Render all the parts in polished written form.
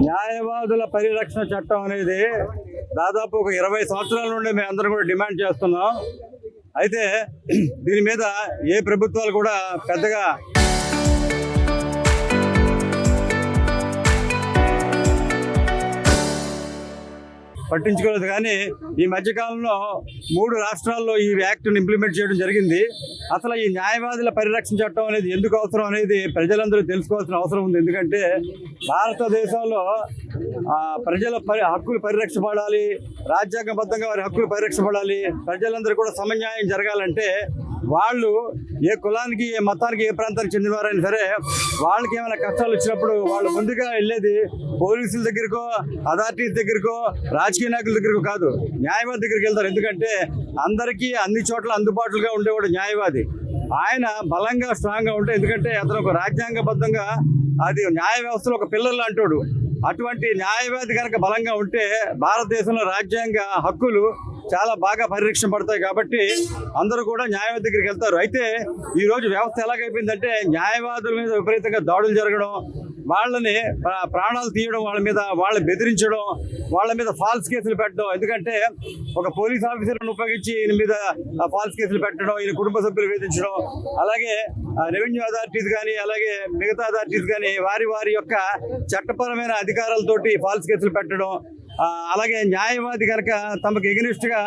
న్యాయవాదుల పరిరక్షణ చట్టం అనేది దాదాపు ఒక 20 సంవత్సరాల నుండి మేము అందరం కూడా డిమాండ్ చేస్తున్నాం. అయితే దీని మీద ఏ ప్రభుత్వాలు కూడా పెద్దగా పట్టించుకోలేదు. కానీ ఈ మధ్యకాలంలో 3 రాష్ట్రాల్లో ఈ యాక్ట్ని ఇంప్లిమెంట్ చేయడం జరిగింది. అసలు ఈ న్యాయవాదుల పరిరక్షణ చట్టం అనేది ఎందుకు అవసరం అనేది ప్రజలందరూ తెలుసుకోవాల్సిన అవసరం ఉంది. ఎందుకంటే భారతదేశంలో ప్రజల హక్కులు పరిరక్షించబడాలి, రాజ్యాంగబద్ధంగా వారి హక్కులు పరిరక్షించబడాలి. ప్రజలందరూ కూడా సమన్యాయం జరగాలంటే వాళ్ళు ఏ కులానికి, ఏ మతానికి, ఏ ప్రాంతానికి చెందినవారైనా సరే వాళ్ళకి ఏమైనా కష్టాలు వచ్చినప్పుడు వాళ్ళు ముందుగా వెళ్ళేది పోలీసుల దగ్గరకో, అథారిటీస్ దగ్గరకో, రాజకీయ నాయకుల దగ్గరకు కాదు, న్యాయవాది దగ్గరికి వెళ్తారు. ఎందుకంటే అందరికీ అన్ని చోట్ల అందుబాటులోగా ఉండేవాడు న్యాయవాది. ఆయన బలంగా స్ట్రాంగ్గా ఉంటే, ఎందుకంటే అతను ఒక రాజ్యాంగబద్ధంగా అది న్యాయ వ్యవస్థలో ఒక పిల్లర్ లాంటోడు. అటువంటి న్యాయవాది కనుక బలంగా ఉంటే భారతదేశంలో రాజ్యాంగ హక్కులు చాలా బాగా పరిరక్షించబడతాయి. కాబట్టి అందరూ కూడా న్యాయవాది దగ్గరికి వెళ్తారు. అయితే ఈరోజు వ్యవస్థ ఎలాగైపోయిందంటే న్యాయవాదుల మీద విపరీతంగా దాడులు జరగడం, వాళ్ళని ప్రాణాలు తీయడం, వాళ్ళని బెదిరించడం, వాళ్ళ మీద ఫాల్స్ కేసులు పెట్టడం. ఎందుకంటే ఒక పోలీస్ ఆఫీసర్ను ఉపయోగించి ఈయన మీద ఫాల్స్ కేసులు పెట్టడం, ఈయన కుటుంబ సభ్యులు వేధించడం, అలాగే రెవెన్యూ అథారిటీస్ కానీ అలాగే మిగతా అథారిటీస్ కానీ వారి యొక్క చట్టపరమైన అధికారాలతోటి ఫాల్స్ కేసులు పెట్టడం, అలాగే న్యాయవాది కనుక తమకు ఎగనిస్ట్గా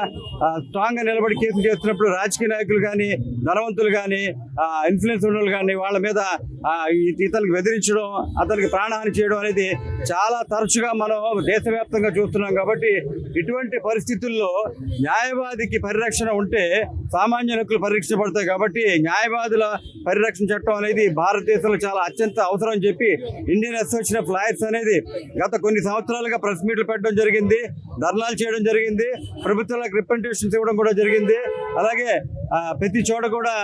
స్ట్రాంగ్గా నిలబడి కేసులు చేస్తున్నప్పుడు రాజకీయ నాయకులు కానీ, ధనవంతులు కానీ, ఇన్ఫ్లుయెన్స్ ఉన్న వాళ్ళు కానీ వాళ్ళ మీద ఇతనికి బెదిరించడం, అతనికి ప్రాణహాని చేయడం అనేది చాలా తరచుగా మనం దేశవ్యాప్తంగా చూస్తున్నాం. కాబట్టి ఇటువంటి పరిస్థితుల్లో న్యాయవాదికి పరిరక్షణ ఉంటే సామాన్య హక్కులు పరిరక్షించబడతాయి. కాబట్టి న్యాయవాదుల పరిరక్షణ చట్టం అనేది భారతదేశంలో చాలా అత్యంత అవసరం అని చెప్పి ఇండియన్ అసోసియేషన్ ఆఫ్ లాయర్స్ అనేది గత కొన్ని సంవత్సరాలుగా ప్రెస్ మీట్లు పెట్టడం జరిగింది, ధర్నాలు చేయడం జరిగింది, ప్రభుత్వాలకు రిప్రజెంటేషన్స్ ఇవ్వడం కూడా జరిగింది. అలాగే ప్రతి చోట కూడా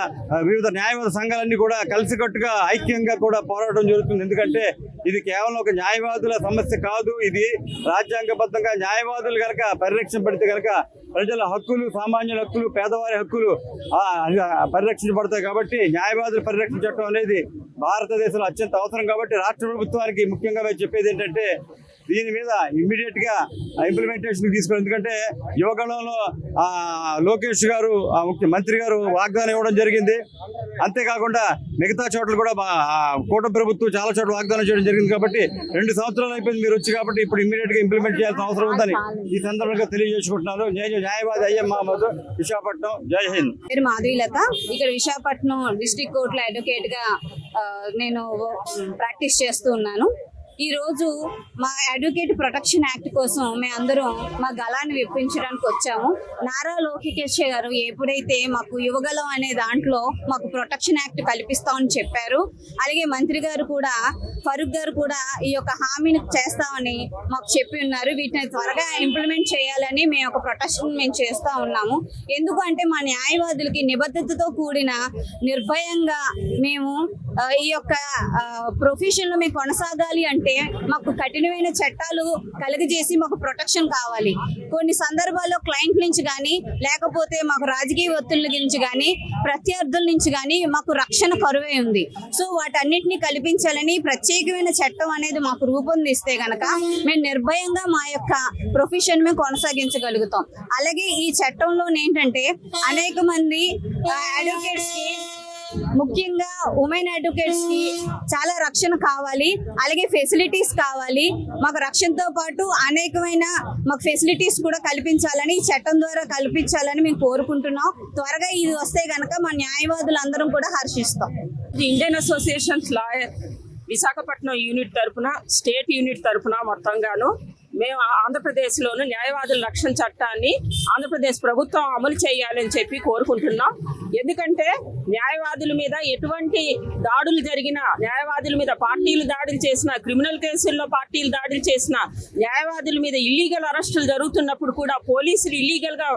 వివిధ న్యాయవాద సంఘాలన్నీ కూడా కలిసికట్టుగా ఐక్యంగా కూడా పోరాటం జరుగుతుంది. ఎందుకంటే ఇది కేవలం ఒక న్యాయవాదుల సమస్య కాదు, ఇది రాజ్యాంగబద్ధంగా న్యాయవాదులు కనుక పరిరక్షించబడితే కనుక ప్రజల హక్కులు, సామాన్యుల హక్కులు, పేదవారి హక్కులు పరిరక్షించబడతాయి. కాబట్టి న్యాయవాదుల పరిరక్షణ చట్టం అనేది భారతదేశంలో అత్యంత అవసరం. కాబట్టి రాష్ట్ర ప్రభుత్వానికి ముఖ్యంగా చెప్పేది ఏంటంటే దీని మీద ఇమ్మీడియట్ గా ఇంప్లిమెంటేషన్ తీసుకోవాలి. ఎందుకంటే యువగణంలో లోకేష్ గారు, మంత్రి గారు వాగ్దానం ఇవ్వడం జరిగింది. అంతేకాకుండా మిగతా చోట్ల కూడా కూటమి ప్రభుత్వం చాలా చోట్ల వాగ్దానం చేయడం జరిగింది. కాబట్టి 2 సంవత్సరాలు అయిపోయింది మీరు వచ్చి, కాబట్టి ఇప్పుడు ఇమ్మీడియట్ గా ఇంప్లిమెంట్ చేయాల్సిన అవసరం ఉందని ఈ సందర్భంగా తెలియజేసుకుంటున్నాను. నేను న్యాయవాది అయ్యం మహమ్మద్, విశాఖపట్నం. జై హింద్. పేరు మాధవీలత. ఇక్కడ విశాఖపట్నం డిస్ట్రిక్ట్ కోర్టులో అడ్వకేట్ గా నేను ప్రాక్టీస్ చేస్తూ ఉన్నాను. ఈ రోజు మా అడ్వకేట్ ప్రొటెక్షన్ యాక్ట్ కోసం మేమందరం మా గళాన్ని విప్పించడానికి వచ్చాము. నారా లోకేష్ గారు ఎప్పుడైతే మాకు యువగలం అనే దాంట్లో మాకు ప్రొటెక్షన్ యాక్ట్ కల్పిస్తామని చెప్పారు, అలాగే మంత్రి గారు కూడా, ఫరూక్ గారు కూడా ఈ యొక్క హామీని చేస్తామని మాకు చెప్పి ఉన్నారు. వీటిని త్వరగా ఇంప్లిమెంట్ చేయాలని మేము ఒక ప్రొటెక్షన్ మేము చేస్తూ ఉన్నాము. ఎందుకంటే మా న్యాయవాదులకి నిబద్ధతతో కూడిన నిర్భయంగా మేము ఈ యొక్క ప్రొఫెషన్లో మేము కొనసాగాలి అంటే మాకు కఠినమైన చట్టాలు కలిగజేసి మాకు ప్రొటెక్షన్ కావాలి. కొన్ని సందర్భాల్లో క్లయింట్ నుంచి కానీ, లేకపోతే మాకు రాజకీయ ఒత్తిళ్ల నుంచి కానీ, ప్రత్యర్థుల నుంచి కానీ మాకు రక్షణ కరువై ఉంది. సో వాటన్నిటిని కల్పించాలని ప్రత్యేకమైన చట్టం అనేది మాకు రూపొందిస్తే గనక మేము నిర్భయంగా మా యొక్క ప్రొఫెషన్ మేము కొనసాగించగలుగుతాం. అలాగే ఈ చట్టంలో ఏంటంటే అనేక మంది అడ్వకేట్స్ కి, ముఖ్యంగా ఉమెన్ అడ్వకేట్స్ కి చాలా రక్షణ కావాలి, అలాగే ఫెసిలిటీస్ కావాలి. మాకు రక్షణతో పాటు అనేకమైన మాకు ఫెసిలిటీస్ కూడా కల్పించాలని, ఈ చట్టం ద్వారా కల్పించాలని మేము కోరుకుంటున్నాం. త్వరగా ఇది వస్తే గనక మా న్యాయవాదులందరం కూడా హర్షిస్తాం. Indian associations lawyer Visakhapatnam unit తరఫున, స్టేట్ యూనిట్ తరఫున మొత్తంగాను మేము ఆంధ్రప్రదేశ్లోని న్యాయవాదుల రక్షణ చట్టాన్ని ఆంధ్రప్రదేశ్ ప్రభుత్వం అమలు చేయాలని చెప్పి కోరుకుంటున్నాం. ఎందుకంటే న్యాయవాదుల మీద ఎటువంటి దాడులు జరిగినా, న్యాయవాదుల మీద పార్టీలు దాడులు చేసిన, క్రిమినల్ కేసుల్లో పార్టీలు దాడులు చేసిన, న్యాయవాదుల మీద ఇల్లీగల్ అరెస్టులు జరుగుతున్నప్పుడు కూడా, పోలీసులు ఇల్లీగల్గా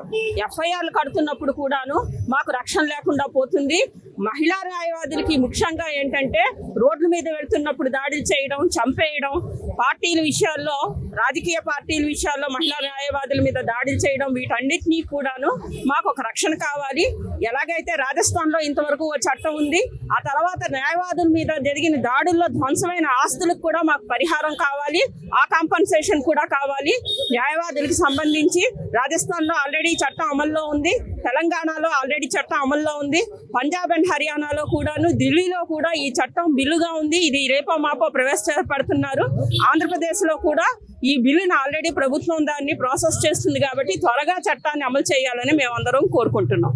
ఎఫ్ఐఆర్లు కడుతున్నప్పుడు కూడాను మాకు రక్షణ లేకుండా పోతుంది. మహిళా న్యాయవాదులకి ముఖ్యంగా ఏంటంటే రోడ్ల మీద వెళ్తున్నప్పుడు దాడులు చేయడం, చంపేయడం, పార్టీల విషయాల్లో, రాజకీయ పార్టీల విషయాల్లో మహిళా న్యాయవాదుల మీద దాడులు చేయడం, వీటన్నిటినీ కూడాను మాకు ఒక రక్షణ కావాలి. ఎలాగైతే రాజస్థాన్లో ఇంతవరకు ఓ చట్టం ఉంది, ఆ తర్వాత న్యాయవాదుల మీద జరిగిన దాడుల్లో ధ్వంసమైన ఆస్తులకు కూడా మాకు పరిహారం కావాలి. ఆ కాంపన్సేషన్ కూడా కావాలి. న్యాయవాదులకు సంబంధించి రాజస్థాన్లో ఆల్రెడీ చట్టం అమల్లో ఉంది, తెలంగాణలో ఆల్రెడీ చట్టం అమల్లో ఉంది, పంజాబ్ అండ్ హర్యానాలో కూడాను, ఢిల్లీలో కూడా ఈ చట్టం బిల్లుగా ఉంది. ఇది రేపో మాపో ప్రవేశపెడుతున్నారు. ఆంధ్రప్రదేశ్లో కూడా ఈ బిల్లును ఆల్రెడీ ప్రభుత్వం దాన్ని ప్రాసెస్ చేస్తుంది కాబట్టి త్వరగా చట్టాన్ని అమలు చేయాలని మేమందరం కోరుకుంటున్నాం.